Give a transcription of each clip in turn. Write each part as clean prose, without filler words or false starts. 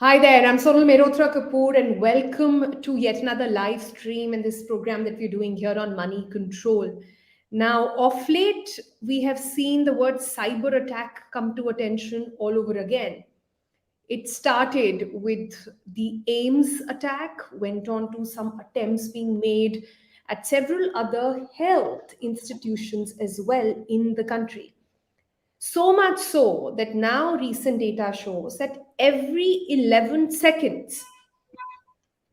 Hi there, I'm Sonal Mehrotra Kapoor, and welcome to yet another live stream in this program that we're doing here on Money Control. Now, of late, we have seen the word cyber attack come to attention all over again. It started with the AIMS attack, went on to some attempts being made at several other health institutions as well in the country. So much so that now recent data shows that every 11 seconds,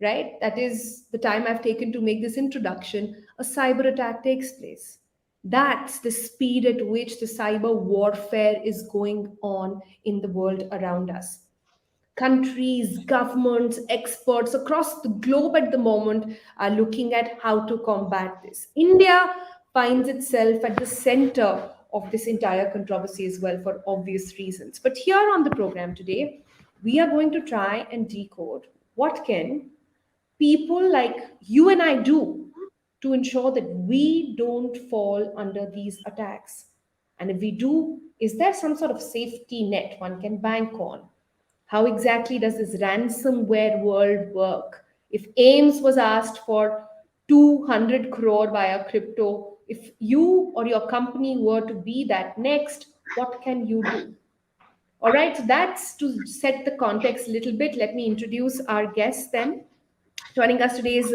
right, that is the time I've taken to make this introduction, a cyber attack takes place. That's the speed at which the cyber warfare is going on in the world around us. Countries, governments, experts across the globe at the moment are looking at how to combat this. India finds itself at the center of this entire controversy as well for obvious reasons. But here on the program today, we are going to try and decode what can people like you and I do to ensure that we don't fall under these attacks. And if we do, is there some sort of safety net one can bank on? How exactly does this ransomware world work? If Ames was asked for 200 crore via crypto, if you or your company were to be that next, what can you do? All right, so that's to set the context a little bit. Let me introduce our guest then. Joining us today is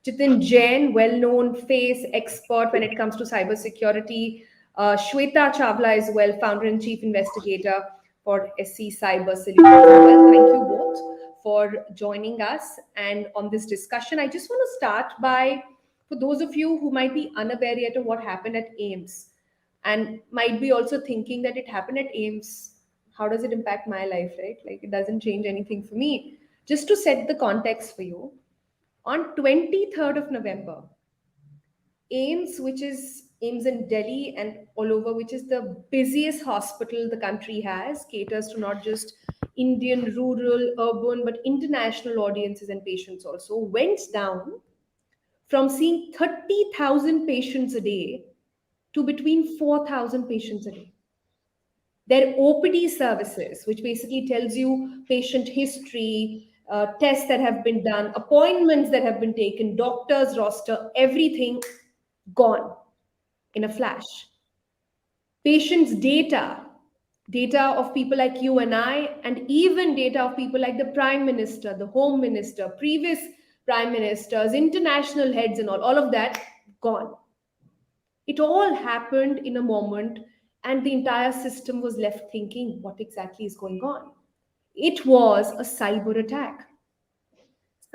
Jitin Jain, well-known face expert when it comes to cybersecurity. Shweta Chawla as well, founder and chief investigator for SC Cyber Solutions as well. Thank you both for joining us and on this discussion. I just want to start by, for those of you who might be unaware yet of what happened at AIMS and might be also thinking that it happened at AIMS, how does it impact my life, right? Like it doesn't change anything for me. Just to set the context for you, on 23rd of November, AIMS, which is AIMS in Delhi and all over, which is the busiest hospital the country has, caters to not just Indian, rural, urban, but international audiences and patients also, went down from seeing 30,000 patients a day to between 4,000 patients a day. Their OPD services, which basically tells you patient history, tests that have been done, appointments that have been taken, doctor's roster, everything gone in a flash. Patients' data of people like you and I, and even data of people like the Prime Minister, the Home Minister, previous Prime Ministers, international heads, and all of that gone. It all happened in a moment, and the entire system was left thinking, what exactly is going on? It was a cyber attack.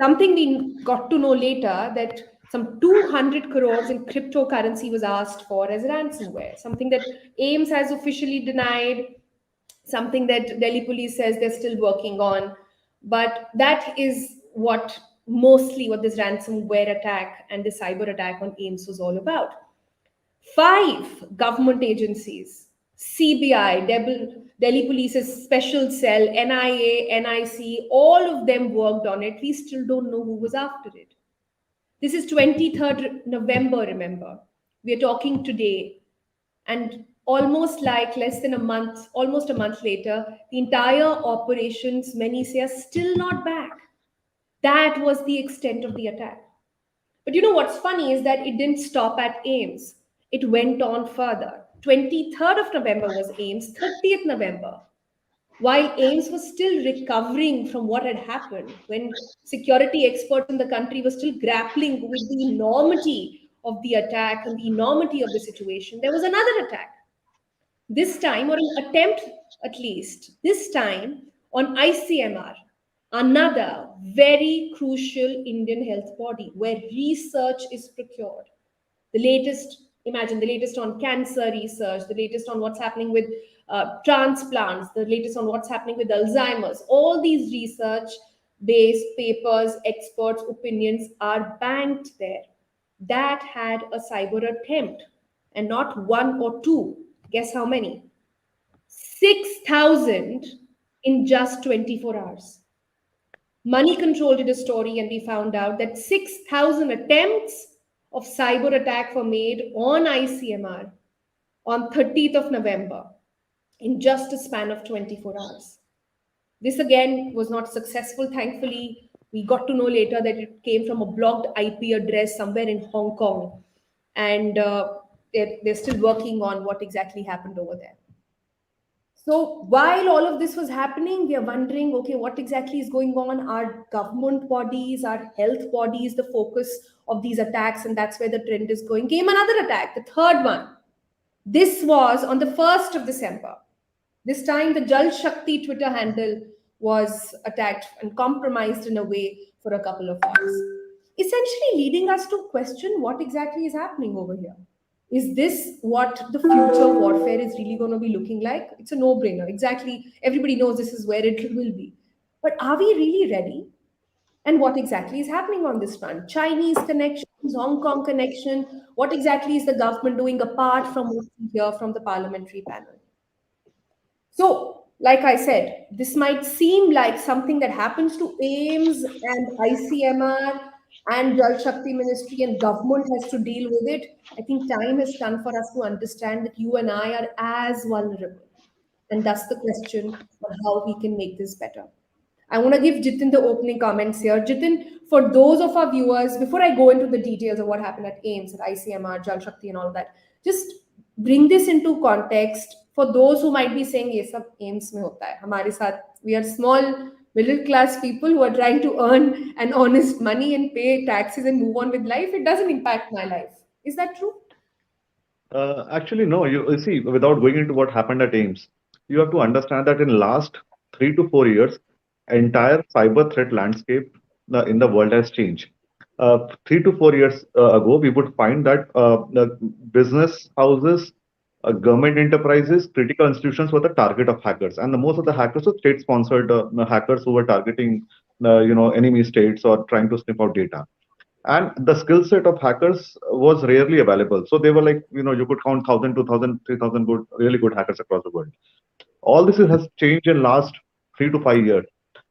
Something we got to know later that some 200 crores in cryptocurrency was asked for as ransomware, something that AIMS has officially denied, something that Delhi police says they're still working on. But that is mostly what this ransomware attack and the cyber attack on AIMS was all about. 5 government agencies, CBI, Delhi Police's special cell, NIA, NIC, all of them worked on it. We still don't know who was after it. This is 23rd November, remember. We are talking today. And almost like less than a month, almost a month later, the entire operations, many say, are still not back. That was the extent of the attack. But you know what's funny is that it didn't stop at AIMS. It went on further. 23rd of November was AIMS, 30th November. While AIMS was still recovering from what had happened, when security experts in the country were still grappling with the enormity of the attack and the enormity of the situation, there was another attack. This time, or an attempt at least, this time on ICMR, another very crucial Indian health body where research is procured. The latest, imagine the latest on cancer research, the latest on what's happening with transplants, the latest on what's happening with Alzheimer's. All these research based papers, experts' opinions are banked there. That had a cyber attempt, and not one or two. Guess how many? 6,000 in just 24 hours. Moneycontrol did a story and we found out that 6,000 attempts of cyber attack were made on ICMR on 30th of November in just a span of 24 hours. This again was not successful, thankfully. We got to know later that it came from a blocked IP address somewhere in Hong Kong. And they're still working on what exactly happened over there. So while all of this was happening, we are wondering, okay, what exactly is going on? Are government bodies, are health bodies the focus of these attacks? And that's where the trend is going. Came another attack, the third one. This was on the 1st of December. This time, the Jal Shakti Twitter handle was attacked and compromised in a way for a couple of hours, essentially leading us to question what exactly is happening over here. Is this what the future warfare is really going to be looking like? It's a no brainer. Exactly. Everybody knows this is where it will be. But are we really ready? And what exactly is happening on this front? Chinese connections, Hong Kong connection. What exactly is the government doing apart from what we hear from the parliamentary panel? So, like I said, this might seem like something that happens to AIMS and ICMR and Jal Shakti Ministry, and government has to deal with it. I think time has come for us to understand that you and I are as vulnerable. And that's the question on how we can make this better. I want to give Jitin the opening comments here. Jitin, for those of our viewers, before I go into the details of what happened at AIMS, at ICMR, Jal Shakti, and all that, just bring this into context for those who might be saying, "Yes, sab AIMS mein hota hai. Hamare saath, we are small middle class people who are trying to earn an honest money and pay taxes and move on with life. It doesn't impact my life." Is that true? Actually, no. You see, without going into what happened at AIMS, you have to understand that in last 3 to 4 years, entire cyber threat landscape in the world has changed. 3 to 4 years ago, we would find that the business houses, government enterprises, critical institutions were the target of hackers, and the most of the hackers were state-sponsored hackers who were targeting, enemy states or trying to sniff out data. And the skill set of hackers was rarely available. So they were like, you could count 1,000, 2,000, 3,000 good, really good hackers across the world. All this has changed in last 3 to 5 years.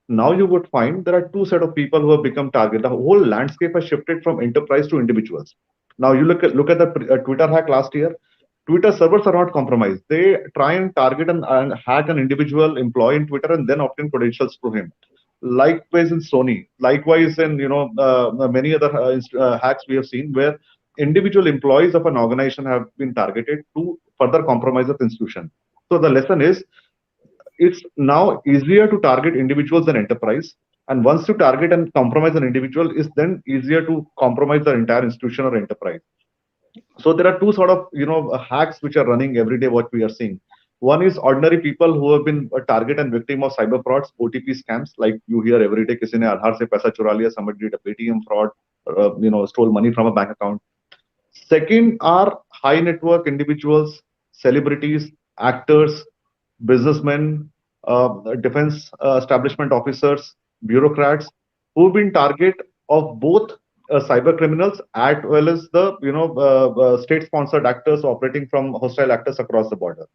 Now you would find there are two set of people who have become target. The whole landscape has shifted from enterprise to individuals. Now you look at the Twitter hack last year. Twitter servers are not compromised. They try and target and hack an individual employee in Twitter and then obtain credentials through him. Likewise in Sony, likewise in many other hacks we have seen where individual employees of an organization have been targeted to further compromise the institution. So the lesson is it's now easier to target individuals than enterprise. And once you target and compromise an individual, is then easier to compromise the entire institution or enterprise. So there are two sort of hacks which are running every day. What we are seeing, one is ordinary people who have been a target and victim of cyber frauds, OTP scams, like you hear every day. किसी ने आधार से पैसा चुरा लिया, somebody did a Paytm fraud, stole money from a bank account. Second are high network individuals, celebrities, actors, businessmen, defense establishment officers, bureaucrats who've been target of both cyber criminals as well as the state-sponsored actors operating from hostile actors across the border.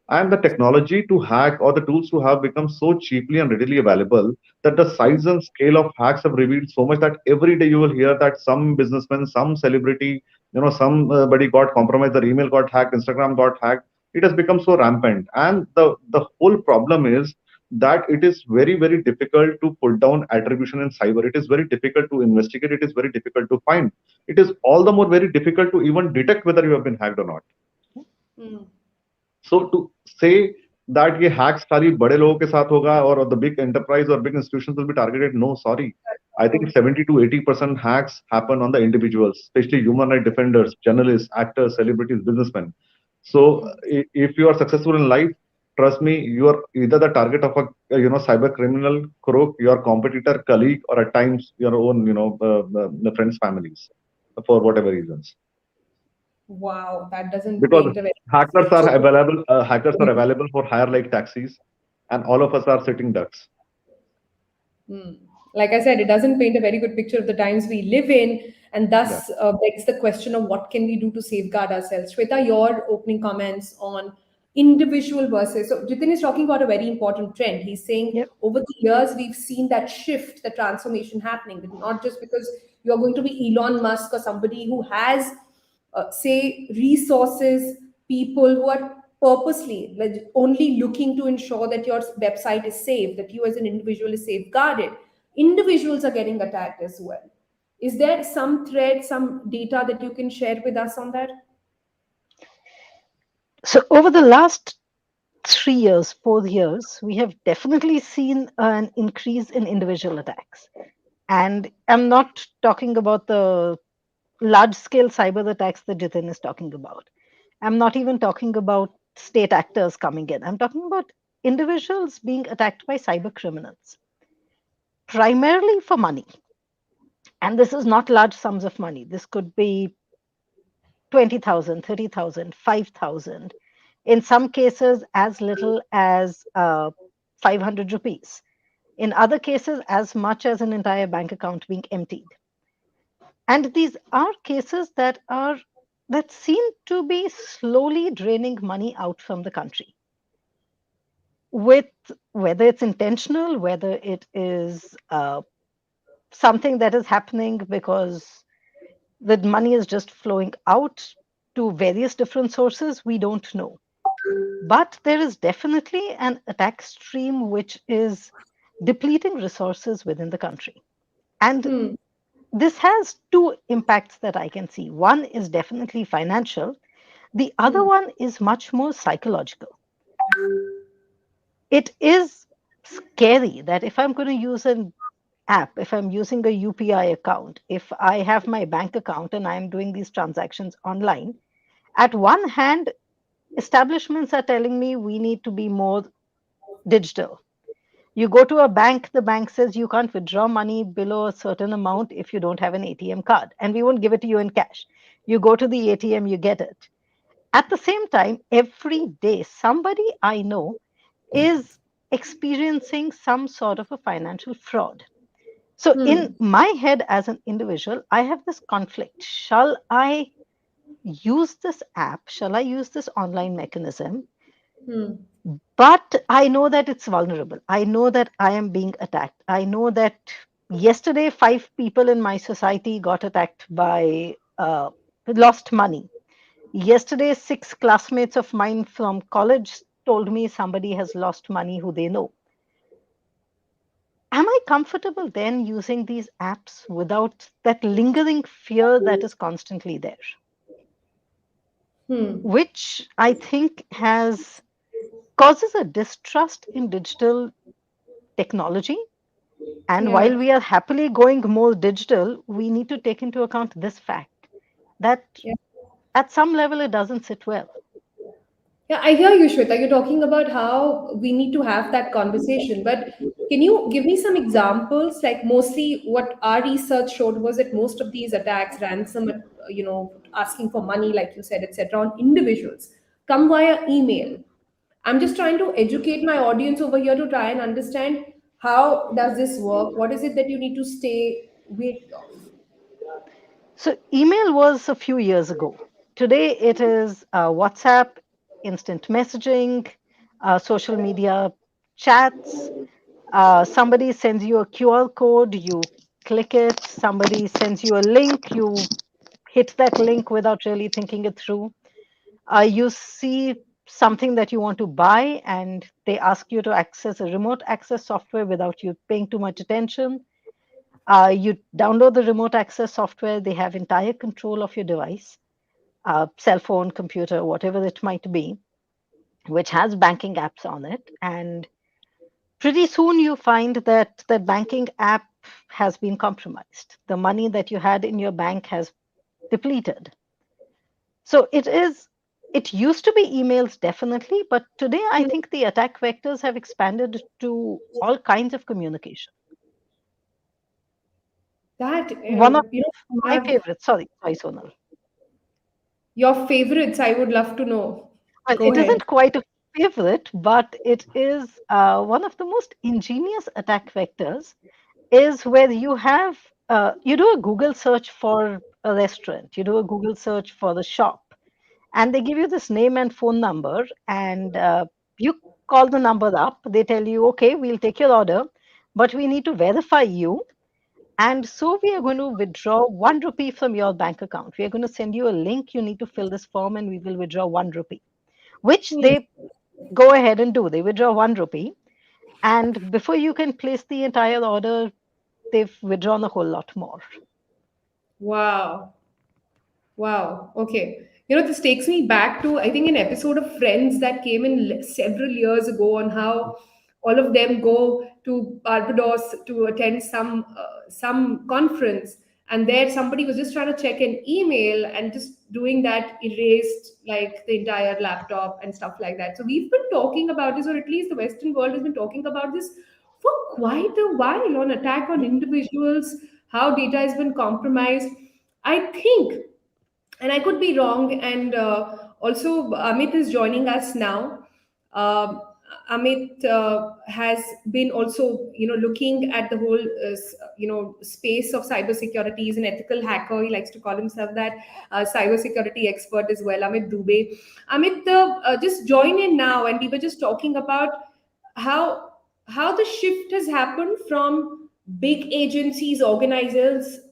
And the technology to hack or the tools to have become so cheaply and readily available that the size and scale of hacks have revealed so much that every day you will hear that some businessman, some celebrity, somebody got compromised, their email got hacked, Instagram got hacked. It has become so rampant. And the whole problem is that it is very, very difficult to put down attribution in cyber. It is very difficult to investigate. It is very difficult to find. It is all the more very difficult to even detect whether you have been hacked or not. Hmm. So to say that ये hacks खाली बड़े लोगों के साथ होगा or the big enterprise or big institutions will be targeted, no, sorry. I think 70 to 80% hacks happen on the individuals, especially human rights defenders, journalists, actors, celebrities, businessmen. So if you are successful in life, trust me, you are either the target of a cyber criminal, crook, your competitor, colleague, or at times your own the friends, families, for whatever reasons. Wow, that doesn't Because paint a very good hackers are picture. available, for hire like taxis, and all of us are sitting ducks. Hmm. Like I said, it doesn't paint a very good picture of the times we live in, and Yeah. thus begs the question of what can we do to safeguard ourselves. Shweta, your opening comments on individual versus. So Jitin is talking about a very important trend. He's saying Yep. over the years we've seen that shift, the transformation happening. But not just because you're going to be Elon Musk or somebody who has, say, resources, people who are purposely, like only looking to ensure that your website is safe, that you as an individual is safeguarded, individuals are getting attacked as well. Is there some thread, some data that you can share with us on that? So over the last 3 years, 4 years, we have definitely seen an increase in individual attacks. And I'm not talking about the large scale cyber attacks that Jitin is talking about. I'm not even talking about state actors coming in. I'm talking about individuals being attacked by cyber criminals, primarily for money. And this is not large sums of money. This could be 20,000, 30,000, 5,000. In some cases, as little as 500 rupees. In other cases, as much as an entire bank account being emptied. And these are cases that seem to be slowly draining money out from the country, with whether it's intentional, whether it is something that is happening because the money is just flowing out to various different sources, we don't know. But there is definitely an attack stream which is depleting resources within the country. And Hmm. this has two impacts that I can see. One is definitely financial, the other Hmm. one is much more psychological. It is scary that if I'm going to use an app, if I'm using a UPI account, if I have my bank account and I'm doing these transactions online, at one hand, establishments are telling me we need to be more digital. You go to a bank, the bank says you can't withdraw money below a certain amount if you don't have an ATM card, and we won't give it to you in cash. You go to the ATM, you get it. At the same time, every day, somebody I know is experiencing some sort of a financial fraud. So, in Hmm. my head as an individual, I have this conflict. Shall I use this app? Shall I use this online mechanism? Hmm. But I know that it's vulnerable. I know that I am being attacked. I know that yesterday, 5 people in my society got attacked by lost money. Yesterday, 6 classmates of mine from college told me somebody has lost money who they know. Am I comfortable then using these apps without that lingering fear that is constantly there? Hmm. Which I think has causes a distrust in digital technology. And Yeah. while we are happily going more digital, we need to take into account this fact that Yeah. at some level it doesn't sit well. Yeah, I hear you, Shweta. You're talking about how we need to have that conversation. But can you give me some examples? Like mostly what our research showed was that most of these attacks, asking for money, like you said, etc., on individuals come via email. I'm just trying to educate my audience over here to try and understand how does this work? What is it that you need to stay away of? So, email was a few years ago. Today, it is WhatsApp, instant messaging, social media chats. Somebody sends you a QR code, you click it. Somebody sends you a link, you hit that link without really thinking it through. You see something that you want to buy, and they ask you to access a remote access software without you paying too much attention. You download the remote access software, they have entire control of your device, cell phone, computer, whatever it might be, which has banking apps on it. And pretty soon you find that the banking app has been compromised. The money that you had in your bank has depleted. So it used to be emails definitely, but today I think the attack vectors have expanded to all kinds of communication. That One of my have favorites, sorry, Sonal. your favorites. I would love to know. Well, Go it ahead. isn't quite a favorite, but it is one of the most ingenious attack vectors. Is where you do a Google search for a restaurant, you do a Google search for the shop, and they give you this name and phone number, and you call the number up. They tell you, okay, we'll take your order, but we need to verify you. And so we are going to withdraw 1 rupee from your bank account. We are going to send you a link. You need to fill this form, and we will withdraw 1 rupee. which they go ahead and do. They withdraw 1 rupee, and before you can place the entire order, they've withdrawn a whole lot more. Wow. Wow. Okay. This takes me back to, I think, an episode of Friends that came in several years ago on how all of them go to Barbados to attend some conference, and there somebody was just trying to check an email and just doing that erased like the entire laptop and stuff like that. So we've been talking about this, or at least the Western world has been talking about this for quite a while, on attack on individuals, how data has been compromised. I think, and I could be wrong. And also, Amit is joining us now. Um Amit has been also, looking at the whole, space of cybersecurity. He's an ethical hacker. He likes to call himself that, cybersecurity expert as well. Amit Dubey. Amit, just join in now, and we were just talking about how how the shift has happened from big agencies, organizations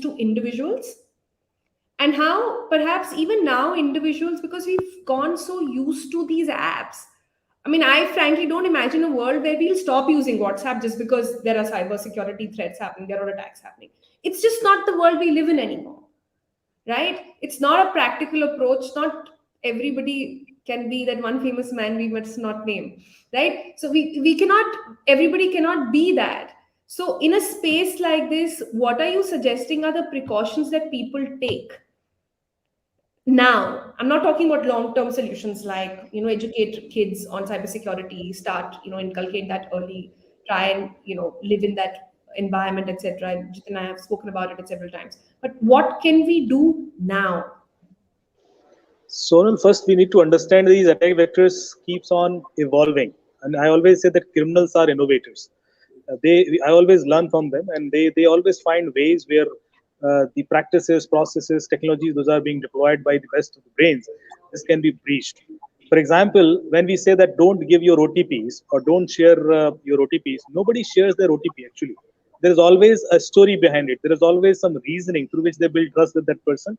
to individuals, and how perhaps even now individuals, because we've gone so used to these apps. I mean, I frankly don't imagine a world where we'll stop using WhatsApp just because there are cybersecurity threats happening, there are attacks happening. It's just not the world we live in anymore, right? It's not a practical approach. Not everybody can be that one famous man we must not name, right? So we cannot, everybody cannot be that. So in a space like this, what are you suggesting are the precautions that people take now? I'm not talking about long-term solutions like, educate kids on cybersecurity, start, inculcate that early, try and, live in that environment, etc. Jit and I have spoken about it several times. But what can we do now? Sonal, first we need to understand these attack vectors keeps on evolving, and I always say that criminals are innovators. I always learn from them, and they always find ways where the practices, processes, technologies, those are being deployed by the best of the brains. This can be breached. For example, when we say that don't give your OTPs or don't share your OTPs, nobody shares their OTP actually. There is always a story behind it. There is always some reasoning through which they build trust with that person,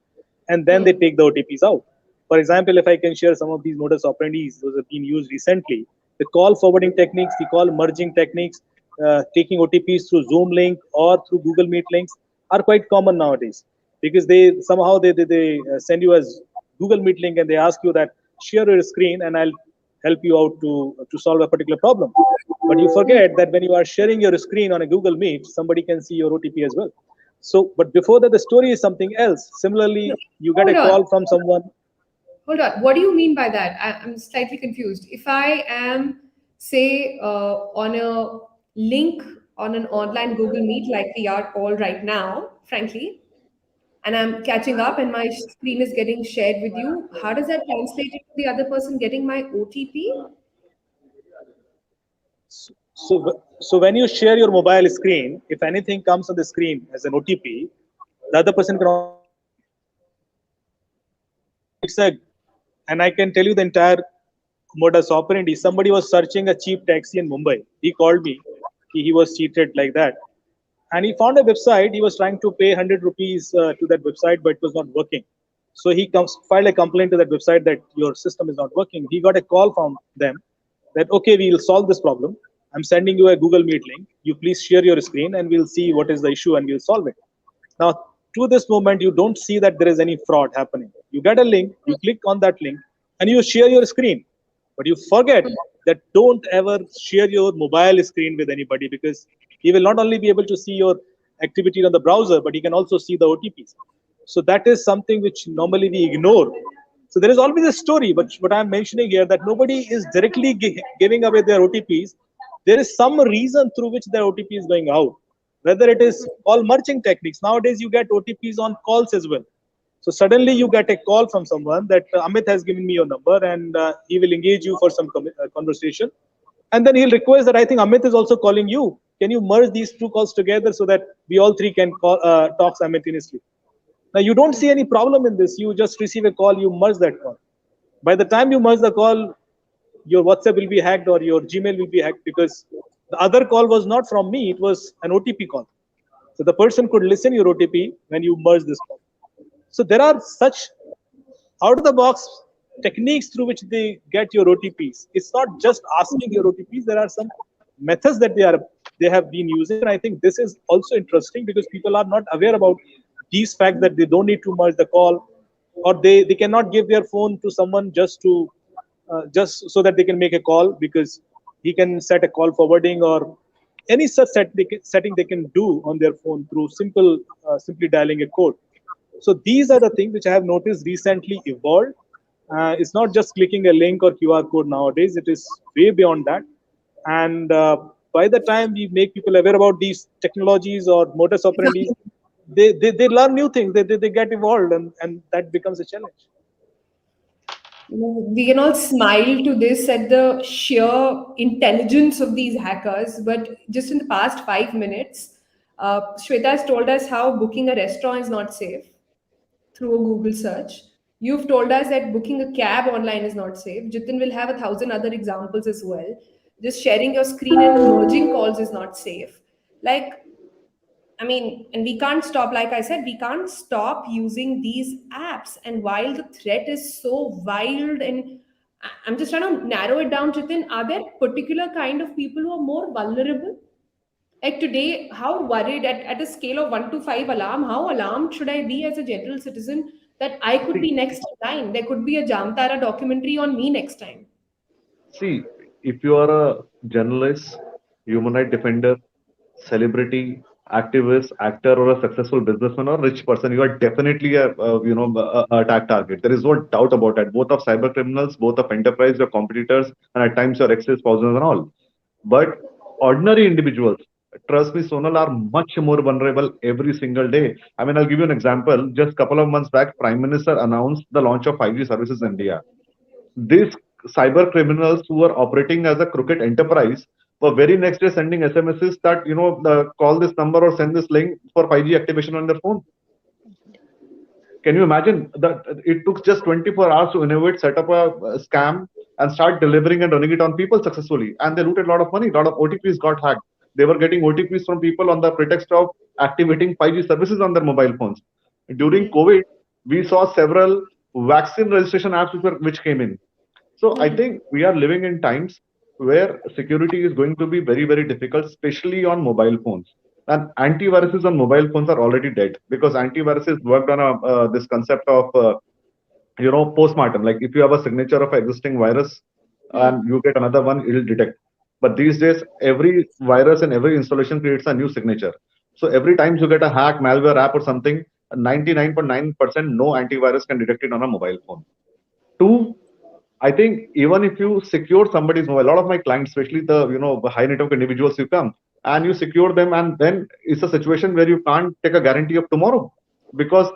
and then they Hmm. take the OTPs out. For example, if I can share some of these modus operandis, those have been used recently. The call forwarding techniques, the call merging techniques, taking OTPs through Zoom link or through Google Meet links are quite common nowadays, because they somehow they send you as Google Meet link and they ask you that share your screen and I'll help you out to solve a particular problem. But you forget that when you are sharing your screen on a Google Meet, somebody can see your OTP as well. So, but before that, the story is something else. No, Similarly, you get a hold on. call from someone. Hold on. What do you mean by that? I'm slightly confused. If I am, say, on a link on an online Google Meet like we are all right now, frankly, and I'm catching up and my screen is getting shared with you, how does that translate into the other person getting my OTP? So when you share your mobile screen, if anything comes on the screen as an OTP, the other person can also see that. It's a, and I can tell you the entire modus operandi. Somebody was searching a cheap taxi in Mumbai. He called me. He was cheated like that, and he found a website. He was trying to pay 100 rupees to that website, but it was not working. So he comes filed a complaint to that website that your system is not working. He got a call from them that okay, we'll solve this problem. I'm sending you a Google Meet link. You please share your screen, and we'll see what is the issue, and we'll solve it. Now, to this moment, you don't see that there is any fraud happening. You get a link, you click on that link, and you share your screen. But you forget that don't ever share your mobile screen with anybody, because he will not only be able to see your activity on the browser, but he can also see the OTPs. So that is something which normally we ignore. So there is always a story, but what I'm mentioning here that nobody is directly giving away their OTPs. There is some reason through which their OTP is going out. Whether it is call merging techniques. Nowadays you get OTPs on calls as well. So suddenly you get a call from someone that Amit has given me your number and he will engage you for some conversation. And then he'll request that I think Amit is also calling you. Can you merge these two calls together so that we all three can talk simultaneously? Now you don't see any problem in this. You just receive a call, you merge that call. By the time you merge the call, your WhatsApp will be hacked or your Gmail will be hacked, because the other call was not from me, it was an OTP call. So the person could listen your OTP when you merge this call. So there are such out of the box techniques through which they get your OTPs. It's not just asking your OTPs. There are some methods that they have been using, and I think this is also interesting because people are not aware about these facts that they don't need to merge the call, or they cannot give their phone to someone just so that they can make a call, because he can set a call forwarding or any such setting they can do on their phone through simply dialing a code. So these are the things which I have noticed recently evolved. It's not just clicking a link or QR code nowadays. It is way beyond that. And by the time we make people aware about these technologies or modus operandi, they learn new things. They get evolved, and that becomes a challenge. We can all smile to this at the sheer intelligence of these hackers, but just in the past 5 minutes, Shweta has told us how booking a restaurant is not safe through a Google search. You've told us that booking a cab online is not safe. Jitin will have 1,000 other examples as well. Just sharing your screen and merging calls is not safe. Like, I mean, and we can't stop, like I said, we can't stop using these apps. And while the threat is so wild, and I'm just trying to narrow it down, Jitin, are there particular kind of people who are more vulnerable? Like today, how worried at a scale of 1 to 5 alarm, how alarmed should I be as a general citizen that I could See, be next in line? There could be a Jamtara documentary on me next time. see, if you are a journalist, human right defender, celebrity, activist, actor, or a successful businessman or rich person, you are definitely a attack target. There is no doubt about that. Both of cyber criminals, both of enterprise, your competitors, and at times your ex-spouses and all. But ordinary individuals, trust me, Sonal, are much more vulnerable every single day. I mean, I'll give you an example. Just a couple of months back, Prime Minister announced the launch of 5G services in India. These cyber criminals who were operating as a crooked enterprise were very next day sending SMSs that, call this number or send this link for 5G activation on their phone. Can you imagine that it took just 24 hours to innovate, set up a scam, and start delivering and running it on people successfully? And they looted a lot of money. A lot of OTPs got hacked. They were getting OTPs from people on the pretext of activating 5G services on their mobile phones. During COVID, we saw several vaccine registration apps which came in. So I think we are living in times where security is going to be very, very difficult, especially on mobile phones. And antiviruses on mobile phones are already dead because antiviruses worked on this concept of postmortem. Like if you have a signature of an existing virus and you get another one, it will detect. But these days, every virus and every installation creates a new signature. So every time you get a hack, malware app or something, 99.9% no antivirus can detect it on a mobile phone. Two, I think even if you secure somebody's mobile, a lot of my clients, especially the high network individuals, you come and you secure them, and then it's a situation where you can't take a guarantee of tomorrow because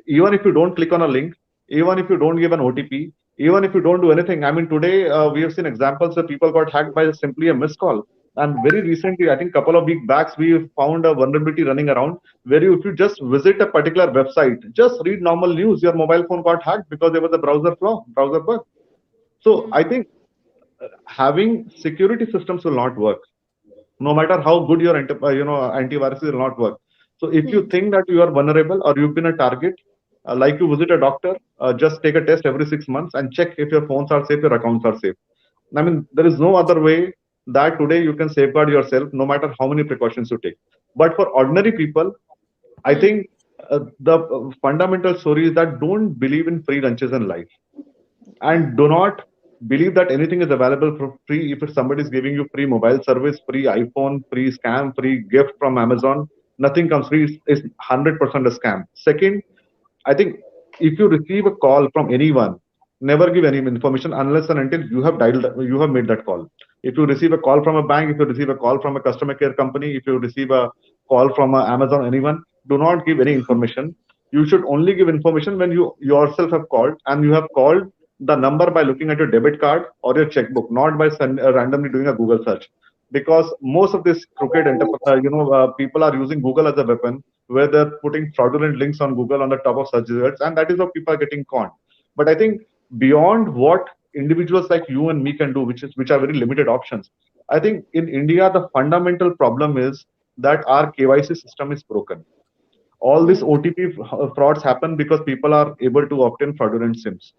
even if you don't click on a link, even if you don't give an OTP, even if you don't do anything. I mean, today we have seen examples where people got hacked by simply a missed call. And very recently, I think a couple of weeks back, we found a vulnerability running around where if you just visit a particular website, just read normal news, your mobile phone got hacked because there was a browser flaw, browser bug. So I think having security systems will not work. No matter how good your antivirus will not work. So if you think that you are vulnerable or you've been a target, like you visit a doctor, just take a test every 6 months and check if your phones are safe, your accounts are safe. I mean, there is no other way that today you can safeguard yourself, no matter how many precautions you take. But for ordinary people, I think the fundamental story is that don't believe in free lunches in life, and do not believe that anything is available for free. If somebody is giving you free mobile service, free iPhone, free scam, free gift from Amazon, nothing comes free. It's 100% a scam. Second, I think if you receive a call from anyone, never give any information unless and until you have made that call. If you receive a call from a bank, if you receive a call from a customer care company, if you receive a call from Amazon, anyone, do not give any information. You should only give information when you yourself have called, and you have called the number by looking at your debit card or your checkbook, not by randomly doing a Google search. Because most of these crooked people are using Google as a weapon, where they're putting fraudulent links on Google on the top of search results, and that is how people are getting conned. But I think beyond what individuals like you and me can do, which are very limited options, I think in India the fundamental problem is that our KYC system is broken. All these OTP frauds happen because people are able to obtain fraudulent SIMs.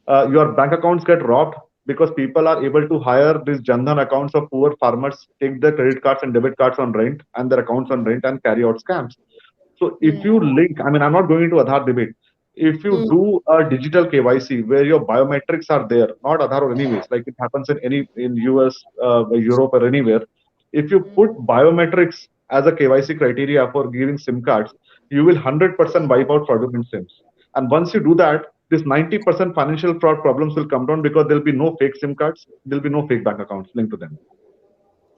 Your bank accounts get robbed because people are able to hire these Jandhan accounts of poor farmers, take their credit cards and debit cards on rent and their accounts on rent and carry out scams. So if you link, I mean, I'm not going into Aadhaar debate. If you Mm, do a digital KYC where your biometrics are there, not Aadhaar or anyways, like it happens in US, Europe or anywhere, if you put biometrics as a KYC criteria for giving SIM cards, you will 100% wipe out fraudulent SIMs. And once you do that, this 90% financial fraud problems will come down because there'll be no fake SIM cards, there'll be no fake bank accounts linked to them.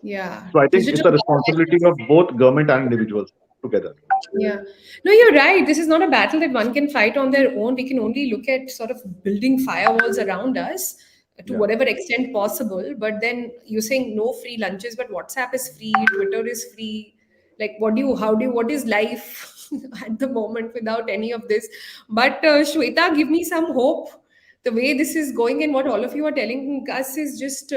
yeah, So I think it's digital. a responsibility of both government and individuals together. Yeah. No, you're right. This is not a battle that one can fight on their own. We can only look at sort of building firewalls around us to Yeah. whatever extent possible. But then you're saying no free lunches, but WhatsApp is free, Twitter is free. Like, what is life at the moment without any of this? But Shweta, give me some hope. The way this is going and what all of you are telling us is just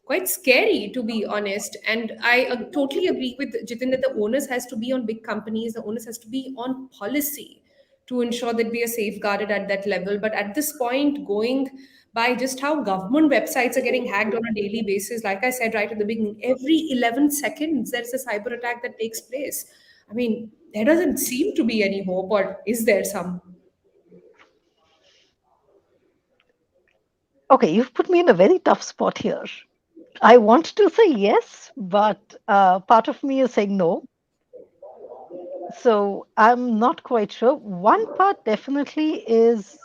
quite scary, to be honest. And I totally agree with Jitin that the onus has to be on big companies, the onus has to be on policy to ensure that we are safeguarded at that level. But at this point, going by just how government websites are getting hacked on a daily basis, like I said right at the beginning, every 11 seconds there's a cyber attack that takes place. I mean, there doesn't seem to be any hope, or is there some? Okay, you've put me in a very tough spot here. I want to say yes, but part of me is saying no. So I'm not quite sure. One part definitely is,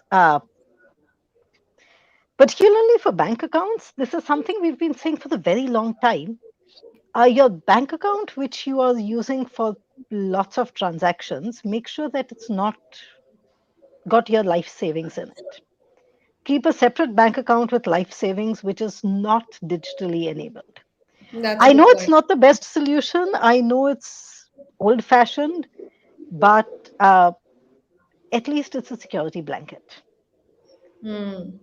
particularly for bank accounts, this is something we've been saying for the very long time. Your bank account, which you are using for lots of transactions, make sure that it's not got your life savings in it. Keep a separate bank account with life savings, which is not digitally enabled. That's a I know good it's point. not the best solution. I know it's old fashioned, but at least it's a security blanket. Hmm.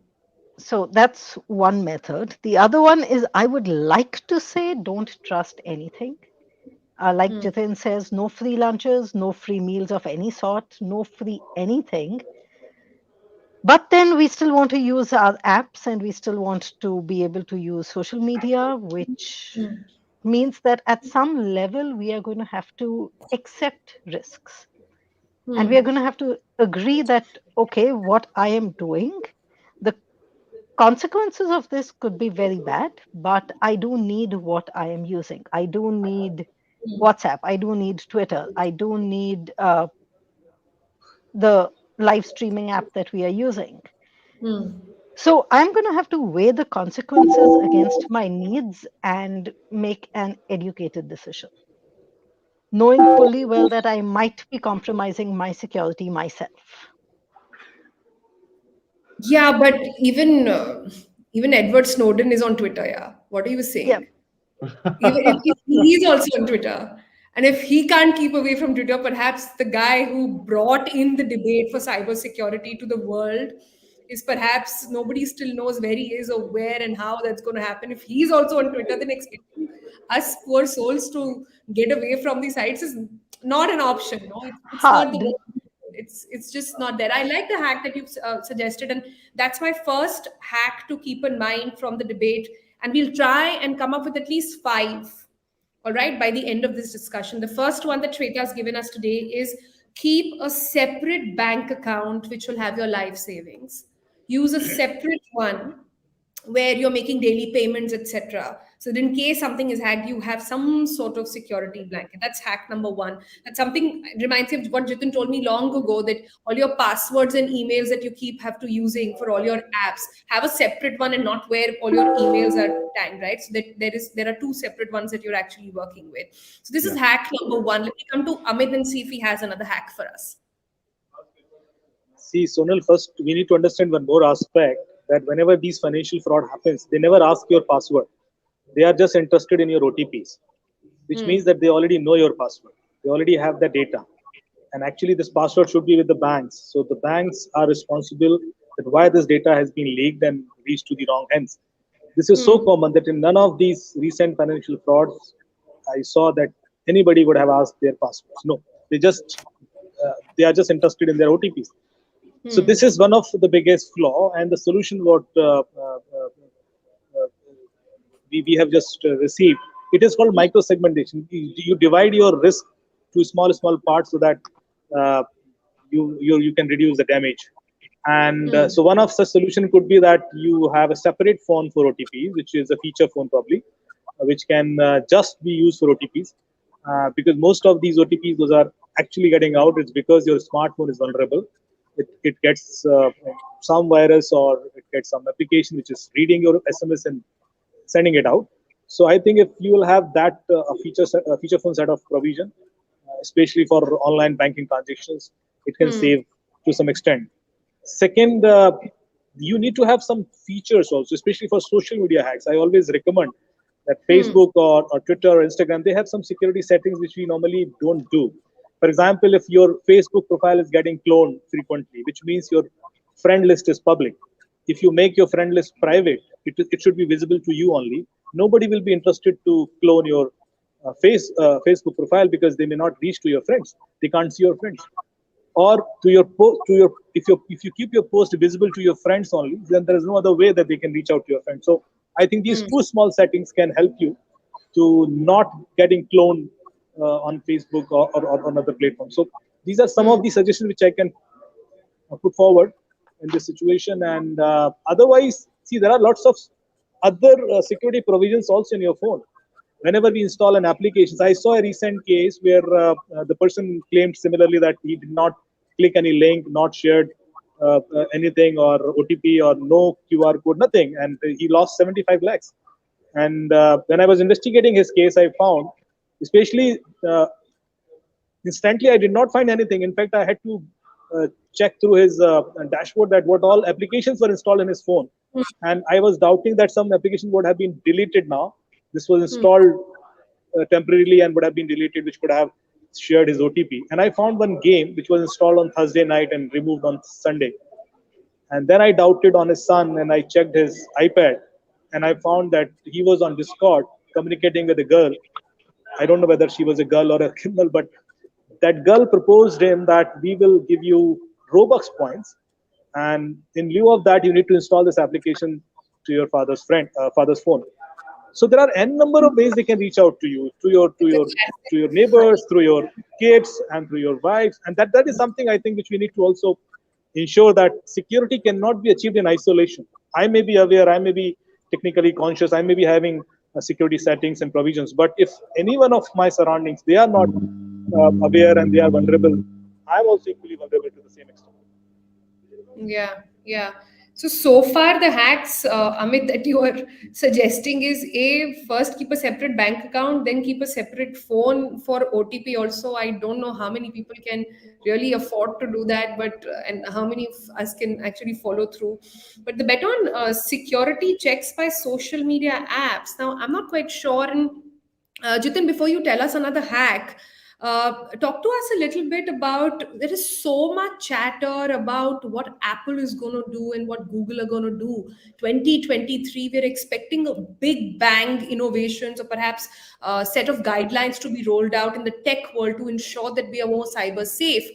So that's one method. The other one is I would like to say don't trust anything. Like Hmm. Jitin says, no free lunches, no free meals of any sort, no free anything. But then we still want to use our apps and we still want to be able to use social media, which Hmm. means that at some level we are going to have to accept risks. And we Hmm. are going to have to agree that, okay, what I am doing, the consequences of this could be very bad, but I do need what I am using. I do need WhatsApp. I do need Twitter. I do need the live streaming app that we are using. Hmm. So I'm going to have to weigh the consequences against my needs and make an educated decision, knowing fully well that I might be compromising my security myself. Yeah, but even Edward Snowden is on Twitter. Yeah, what are you Yeah. saying? Even if he's also on Twitter, and if he can't keep away from Twitter, perhaps the guy who brought in the debate for cybersecurity to the world is perhaps nobody still knows where he is or where and how that's going to happen. If he's also on Twitter, then expecting us poor souls to get away from these sites is not an option. No, it's not the Hard. way. It's just not there. I like the hack that you've suggested, and that's my first hack to keep in mind from the debate. And we'll try and come up with at least five. All right, by the end of this discussion, the first one that Shweta has given us today is keep a separate bank account which will have your life savings. Use a separate one where you're making daily payments, etc. So that in case something is hacked, you have some sort of security blanket. That's hack number one. That's something reminds me of what Jitin told me long ago, that all your passwords and emails that you keep have to using for all your apps, have a separate one and not where all your emails are tagged, right? So that there are two separate ones that you're actually working with. So this is Yeah. hack number one. Let me come to Amit and see if he has another hack for us. See, Sonal, first we need to understand one more aspect, that whenever these financial fraud happens, they never ask your password. They are just interested in your OTPs, which Hmm. means that they already know your password. They already have the data. And actually, this password should be with the banks. So the banks are responsible that why this data has been leaked and reached to the wrong hands. This is so Hmm. common that in none of these recent financial frauds, I saw that anybody would have asked their passwords. No, they are just interested in their OTPs. So this is one of the biggest flaw, and the solution what uh, we have just received. It is called micro segmentation. You divide your risk to small parts so that uh, you can reduce the damage. And so one of such solution could be that you have a separate phone for OTPs, which is a feature phone probably, which can just be used for OTPs. Because most of these OTPs, those are actually getting out. It's because your smartphone is vulnerable. It gets some virus or it gets some application which is reading your SMS and sending it out. So I think if you will have that a feature phone set of provision, especially for online banking transactions, it can save to some extent. Second, you need to have some features also, especially for social media hacks. I always recommend that Facebook or Twitter or Instagram, they have some security settings which we normally don't do. For example, if your Facebook profile is getting cloned frequently, which means your friend list is public. If you make your friend list private, it should be visible to you only. Nobody will be interested to clone your Facebook profile because they may not reach to your friends. They can't see your friends. Or to your post, to your if you keep your post visible to your friends only, then there is no other way that they can reach out to your friends. So I think these two small settings can help you to not getting cloned on Facebook or on other platforms. So these are some of the suggestions which I can put forward in this situation. And otherwise, see, there are lots of other security provisions also in your phone. Whenever we install an application, I saw a recent case where the person claimed similarly that he did not click any link, not shared anything or OTP or no QR code, nothing, and he lost 75 lakhs. And when I was investigating his case, I found, especially instantly, I did not find anything. In fact, I had to check through his dashboard that what all applications were installed in his phone, and I was doubting that some application would have been deleted now. This was installed temporarily and would have been deleted, which could have shared his OTP. And I found one game which was installed on Thursday night and removed on Sunday. And then I doubted on his son and I checked his iPad and I found that he was on Discord communicating with a girl. I don't know whether she was a girl or a criminal, but that girl proposed him that we will give you Robux points, and in lieu of that, you need to install this application to your father's phone. So there are n number of ways they can reach out to you, to your neighbors, through your kids, and through your wives, and that is something I think which we need to also ensure that security cannot be achieved in isolation. I may be aware, I may be technically conscious, I may be having security settings and provisions, but if any one of my surroundings they are not aware and they are vulnerable, I'm also equally vulnerable to the same extent. Yeah, yeah. So far the hacks, Amit, that you are suggesting is first keep a separate bank account, then keep a separate phone for OTP also. I don't know how many people can really afford to do that, but and how many of us can actually follow through. But the bet on security checks by social media apps. Now, I'm not quite sure. And Jitin, before you tell us another hack, talk to us a little bit about, there is so much chatter about what Apple is going to do and what Google are going to do. 2023, we're expecting a big bang innovations or perhaps a set of guidelines to be rolled out in the tech world to ensure that we are more cyber safe.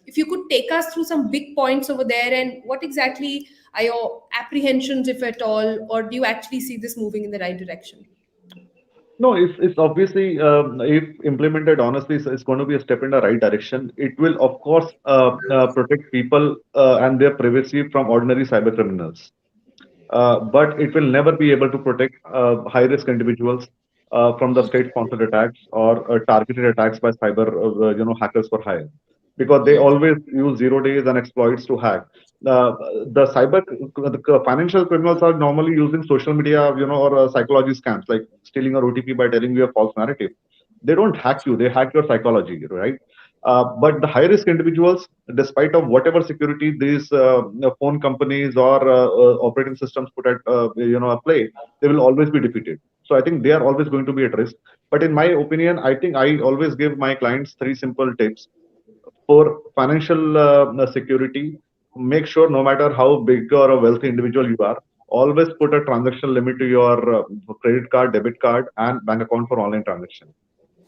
If you could take us through some big points over there, and what exactly are your apprehensions, if at all, or do you actually see this moving in the right direction? No, it's obviously, if implemented honestly, it's going to be a step in the right direction. It will, of course, protect people and their privacy from ordinary cyber criminals. But it will never be able to protect high-risk individuals from the state-sponsored attacks or targeted attacks by cyber, hackers for hire, because they always use 0 days and exploits to hack. Uh, the financial criminals are normally using social media, or psychology scams like stealing your OTP by telling you a false narrative. They don't hack you; they hack your psychology, right? But the high-risk individuals, despite of whatever security these phone companies or operating systems put at at play, they will always be defeated. So I think they are always going to be at risk. But in my opinion, I think I always give my clients three simple tips for financial security. Make sure no matter how big or a wealthy individual you are, always put a transaction limit to your credit card, debit card, and bank account for online transaction.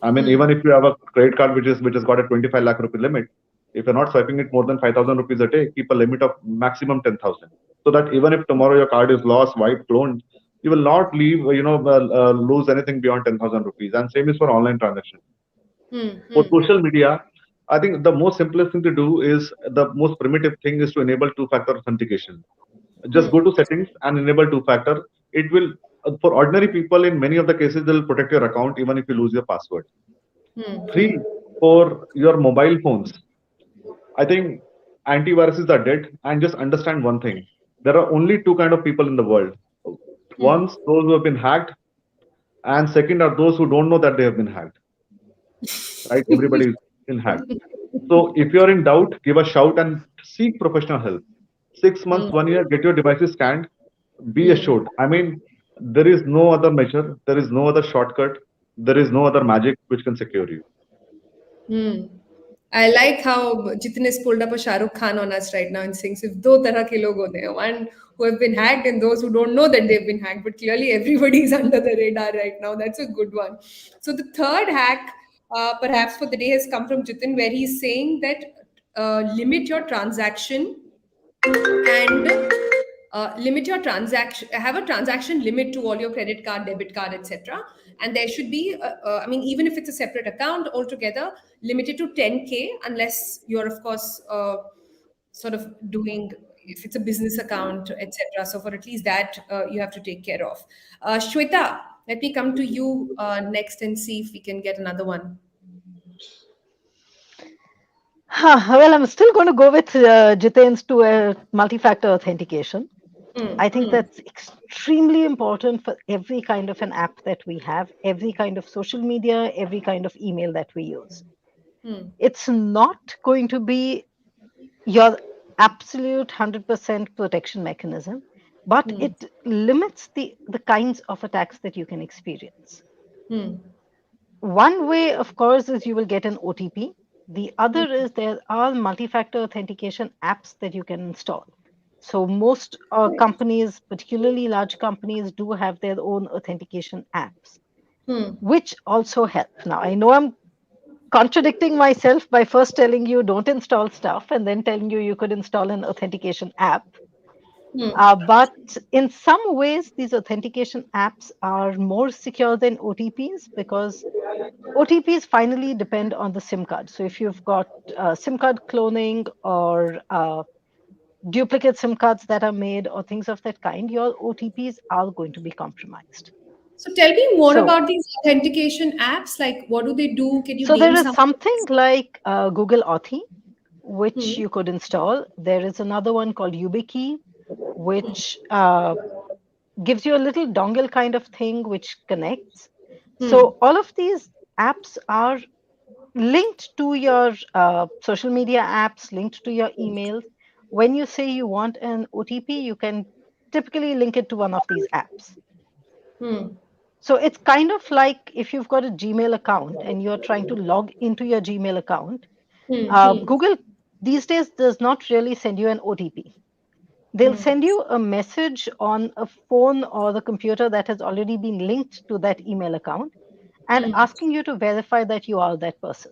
I mean, even if you have a credit card which has got a 25 lakh rupee limit, If you're not swiping it more than 5,000 rupees a day, keep a limit of maximum 10,000. So that even if tomorrow your card is lost, wiped, cloned, you will not lose anything beyond 10,000 rupees. And same is for online transactions. Hmm. For Hmm. social media, I think the most simplest thing to do is the most primitive thing is to enable two-factor authentication. Just Hmm. go to settings and enable two-factor. It will, for ordinary people, in many of the cases, they'll protect your account even if you lose your password. Hmm. Hmm. Three, for your mobile phones, I think antiviruses are dead. And just understand one thing: there are only two kind of people in the world. Hmm. One, those who have been hacked, and second are those who don't know that they have been hacked. Right? Everybody is been hacked. So if you're in doubt, give a shout and seek professional help. 6 months, Hmm. 1 year, get your devices scanned. Be Hmm. assured. I mean, there is no other measure, there is no other shortcut, there is no other magic which can secure you. Hmm. I like how Jitin has pulled up a Shah Rukh Khan on us right now and saying, if do tarah ke log hote hain, one who have been hacked and those who don't know that they've been hacked, but clearly everybody is under the radar right now. That's a good one. So the third hack, perhaps for the day, has come from Jitin, where he's saying that limit your transaction and limit your transaction, have a transaction limit to all your credit card, debit card, etc. And there should be I mean, even if it's a separate account altogether, limited to 10K, unless you're of course sort of doing, if it's a business account, etc. So for at least that you have to take care of. Shweta, let me come to you next and see if we can get another one. Well, I'm still going to go with Jiten's to a multi-factor authentication. Hmm, I think hmm, that's extremely important for every kind of an app that we have, every kind of social media, every kind of email that we use. hmm, It's not going to be your absolute 100% protection mechanism, but hmm, it limits the kinds of attacks that you can experience. hmm, One way, of course, is you will get an OTP. The hmm, other is there are multi-factor authentication apps that you can install. So most companies, particularly large companies, do have their own authentication apps, hmm. which also help. Now, I know I'm contradicting myself by first telling you don't install stuff and then telling you you could install an authentication app. Hmm. But in some ways, these authentication apps are more secure than OTPs because OTPs finally depend on the SIM card. So if you've got SIM card cloning or duplicate SIM cards that are made or things of that kind, your OTPs are going to be compromised. So tell me more So, about these authentication apps. Like, what do they do? Can you so there name is some? something like Google Authy, which Hmm. you could install. There is another one called YubiKey, which gives you a little dongle kind of thing which connects. Hmm. So all of these apps are linked to your social media apps, linked to your emails. When you say you want an OTP, you can typically link it to one of these apps. Hmm. So it's kind of like if you've got a Gmail account and you're trying to log into your Gmail account, Hmm. Hmm. Google these days does not really send you an OTP. They'll Hmm. send you a message on a phone or the computer that has already been linked to that email account and Hmm. asking you to verify that you are that person.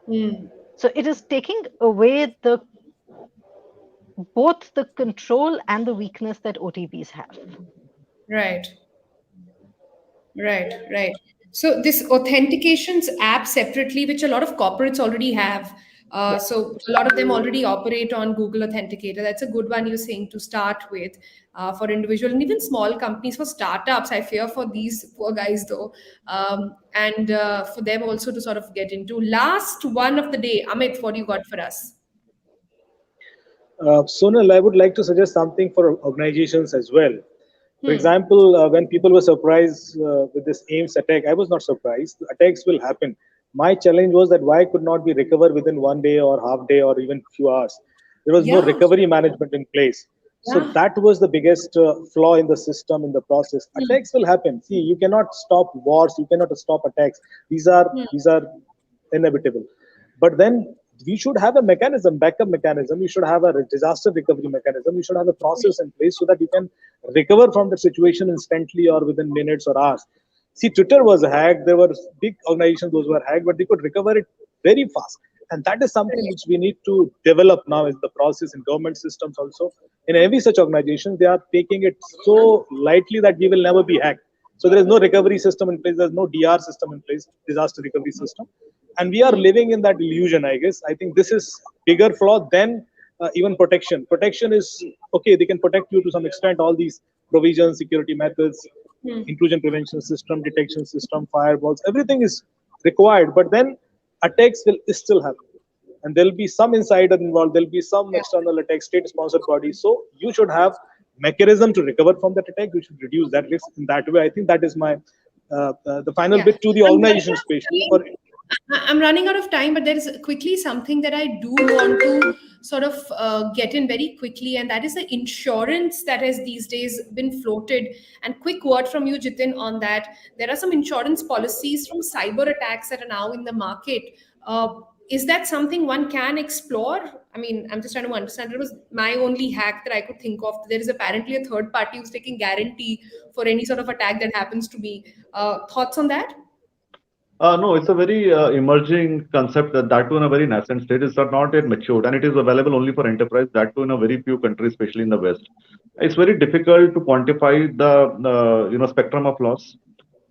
Hmm. So it is taking away the both the control and the weakness that OTPs have. Right. Right. Right. So this authentications app separately, which a lot of corporates already have. Yeah. So a lot of them already operate on Google Authenticator. That's a good one you're saying to start with for individual and even small companies. For startups, I fear for these poor guys though, and for them also to sort of get into. Last one of the day, Amit, what do you got for us? Sonal, I would like to suggest something for organizations as well. For Hmm. example, when people were surprised with this AIMS attack, I was not surprised. The attacks will happen. My challenge was that why could not be recovered within 1 day or half day or even few hours? There was no Yeah. recovery management in place. So Yeah. that was the biggest flaw in the system, in the process. Hmm. Attacks will happen. See, you cannot stop wars. You cannot stop attacks. Hmm. These are inevitable. But then we should have a mechanism, backup mechanism. We should have a disaster recovery mechanism. We should have a process in place so that you can recover from the situation instantly or within minutes or hours. See, Twitter was hacked. There were big organizations those were hacked, but they could recover it very fast. And that is something which we need to develop now as the process in government systems also. In every such organization, they are taking it so lightly that we will never be hacked. So there is no recovery system in place. There's no DR system in place, disaster recovery system. And we are living in that illusion, I guess. I think this is bigger flaw than even protection. Protection is, okay, they can protect you to some extent, all these provisions, security methods, intrusion prevention system, detection system, firewalls, everything is required. But then attacks will still happen. And there'll be some insider involved, there'll be some external attack, state-sponsored bodies. So you should have mechanism to recover from that attack. You should reduce that risk in that way. I think that is my the final Yeah. bit to the organization, especially for. I'm running out of time, but there is quickly something that I do want to sort of get in very quickly, and that is the insurance that has these days been floated. And quick word from you, Jitin, on that. There are some insurance policies from cyber attacks that are now in the market. Is that something one can explore? I mean, I'm just trying to understand. It was my only hack that I could think of. There is apparently a third party who's taking guarantee for any sort of attack that happens to me. Thoughts on that? No, it's a very emerging concept that too in a very nascent state. It's not yet matured, and it is available only for enterprise. That too in a very few countries, especially in the West. It's very difficult to quantify the spectrum of loss.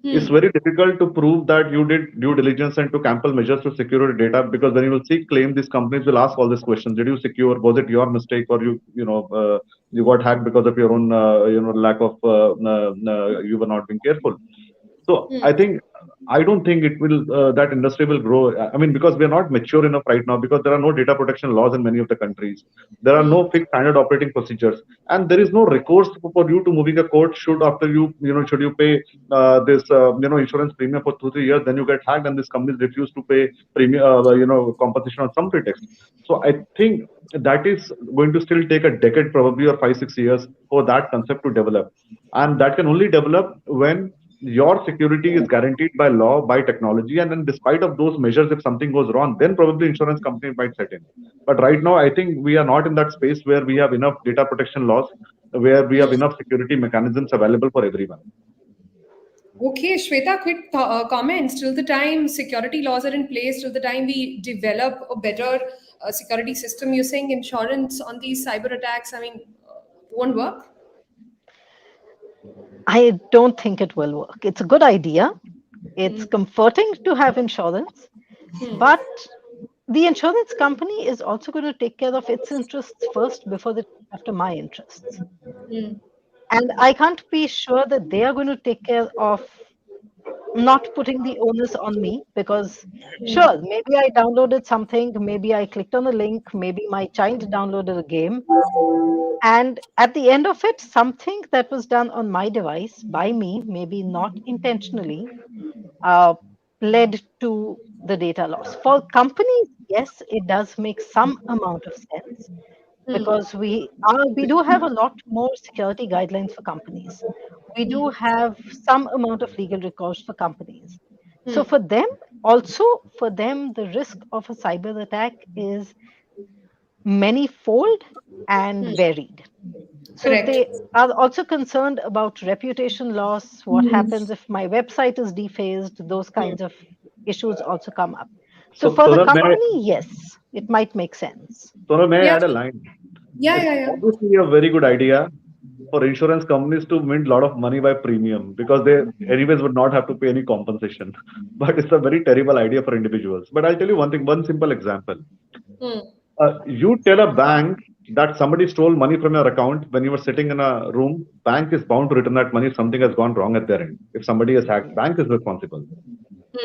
It's very difficult to prove that you did due diligence and took ample measures to secure your data, because when you will seek claim, these companies will ask all these questions: did you secure? Was it your mistake, or you got hacked because of your own lack of you were not being careful? So I don't think it will that industry will grow. I mean, because we are not mature enough right now, because there are no data protection laws in many of the countries. There are no fixed standard operating procedures, and there is no recourse for you to moving a court. Should you pay this insurance premium for 2-3 years, then you get hacked, and these companies refuse to pay premium compensation on some pretext. So I think that is going to still take a decade, probably, or 5-6 years for that concept to develop, and that can only develop when your security is guaranteed by law, by technology, and then despite of those measures, if something goes wrong, then probably insurance company might set in. But right now, I think we are not in that space where we have enough data protection laws, where we have enough security mechanisms available for everyone. Okay, Shweta, quick comments. Till the time security laws are in place, till the time we develop a better security system, you're saying insurance on these cyber attacks, I mean, won't work? I don't think it will work. It's a good idea. It's comforting to have insurance, but the insurance company is also going to take care of its interests first before they take after my interests. And I can't be sure that they are going to take care of not putting the onus on me, because sure, maybe I downloaded something, maybe I clicked on a link, maybe my child downloaded a game, and at the end of it, something that was done on my device by me, maybe not intentionally, uh, led to the data loss. For companies, yes, it does make some amount of sense, because we do have a lot more security guidelines for companies. We do have some amount of legal recourse for companies. So for them, the risk of a cyber attack is many-fold and varied. So Correct. they are also concerned about reputation loss. What happens if my website is defaced? Those kinds of issues also come up. So So, for the Sonal, company, yes, it might make sense. may I Yeah, add a line? It's yeah. obviously a very good idea for insurance companies to mint a lot of money by premium, because they anyways would not have to pay any compensation. But it's a very terrible idea for individuals. But I'll tell you one thing, one simple example. You tell a bank that somebody stole money from your account when you were sitting in a room. Bank is bound to return that money if something has gone wrong at their end. If somebody is hacked, bank is responsible.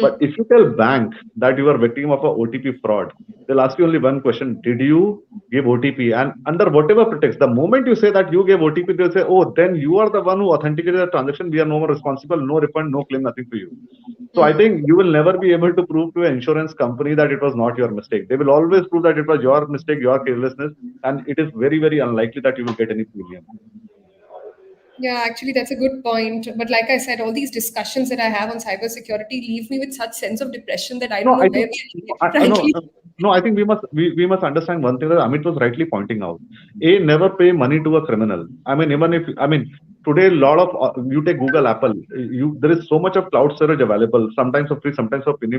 But if you tell bank that you are victim of a OTP fraud, they'll ask you only one question: did you give OTP? And under whatever pretext, the moment you say that you gave OTP, they'll say, oh, then you are the one who authenticated the transaction. We are no more responsible, no refund, no claim, nothing to you. So I think you will never be able to prove to an insurance company that it was not your mistake. They will always prove that it was your mistake, your carelessness, and it is very, very unlikely that you will get any premium. Yeah, actually, that's a good point. But like I said, all these discussions that I have on cybersecurity leave me with such sense of depression that I No, don't know I where think we are, I know. frankly. No, I think we must understand one thing that Amit was rightly pointing out. A, never pay money to a criminal. I mean, even if I mean today a lot of you take Google, Apple, there is so much of cloud storage available, sometimes for free, sometimes for pretty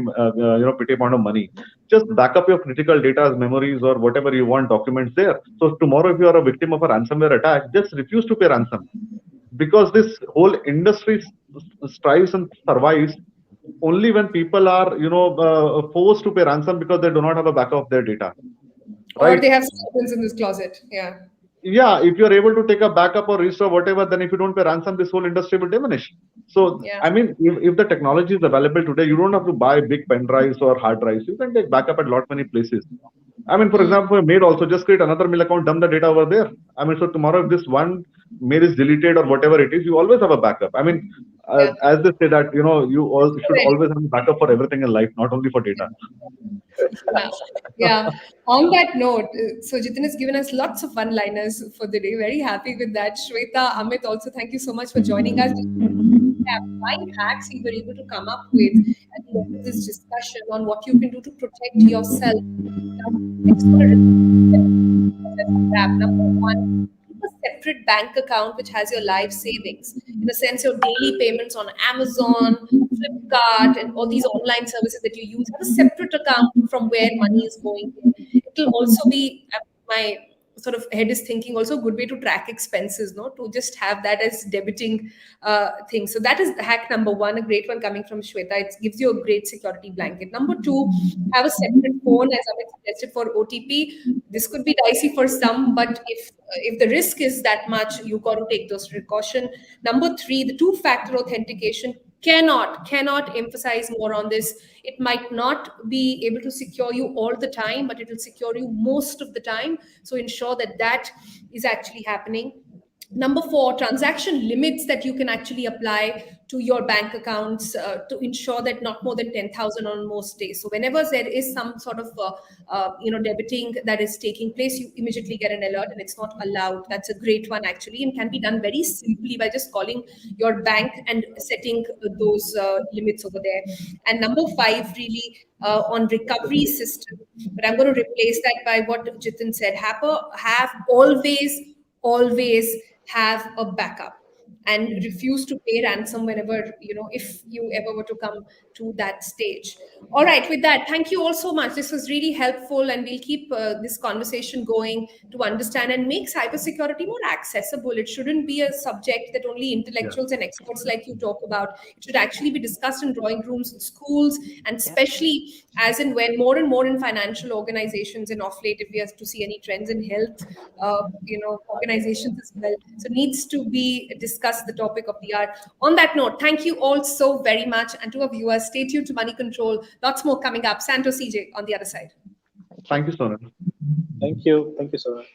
amount of money. Just back up your critical data as memories or whatever you want documents there. So tomorrow, if you are a victim of a ransomware attack, just refuse to pay ransom, because this whole industry strives and survives only when people are forced to pay ransom because they do not have a backup of their data, Or right? they have skeletons in this closet. Yeah. Yeah, if you're able to take a backup or restore whatever, then if you don't pay ransom, this whole industry will diminish. So Yeah. I mean, if the technology is available today, you don't have to buy big pen drives or hard drives. You can take backup at lot many places. I mean, for example, mail also, just create another mail account, dump the data over there. I mean, so tomorrow if this one mail is deleted or whatever it is, you always have a backup. I mean, Yeah. as they say that you all should Correct. always have a backup for everything in life, not only for data. Yeah. Yeah. On that note, so Jitin has given us lots of one-liners for the day. Very happy with that. Shweta, Amit, also thank you so much for joining us. Nine hacks you were able to come up with at the end of this discussion on what you can do to protect yourself. Now, I just want to as a wrap. Number one, keep a separate bank account which has your life savings. In a sense, your daily payments on Amazon, Flipkart, and all these online services that you use have a separate account from where money is going in. It'll also be my sort of head is thinking also a good way to track expenses, no, to just have that as debiting thing. So that is hack number one, a great one coming from Shweta. It gives you a great security blanket. Number two, have a separate phone, as Amit suggested, for OTP. This could be dicey for some, but if the risk is that much, you got to take those precaution. Number three, the two-factor authentication. Cannot emphasize more on this. It might not be able to secure you all the time, but it will secure you most of the time. So ensure that that is actually happening. Number four, transaction limits that you can actually apply to your bank accounts to ensure that not more than 10,000 on most days. So whenever there is some sort of debiting that is taking place, you immediately get an alert and it's not allowed. That's a great one actually, and can be done very simply by just calling your bank and setting those limits over there. And number five, really on recovery system, but I'm going to replace that by what Jitin said. Have always have a backup and refuse to pay ransom whenever, if you ever were to come to that stage. All right, with that, thank you all so much. This was really helpful, and we'll keep this conversation going to understand and make cybersecurity more accessible. It shouldn't be a subject that only Yeah. intellectuals and experts like you talk about. It should actually be discussed in drawing rooms in schools, and Yeah. especially as and when more and more in financial organizations, and off late, if we are to see any trends in health, organizations as well. So needs to be discussed, the topic of the hour. On that note, thank you all so very much. And to our viewers, stay tuned to Money Control. Lots more coming up. Santo CJ on the other side. Thank you, Sonal. Thank you. Thank you so much.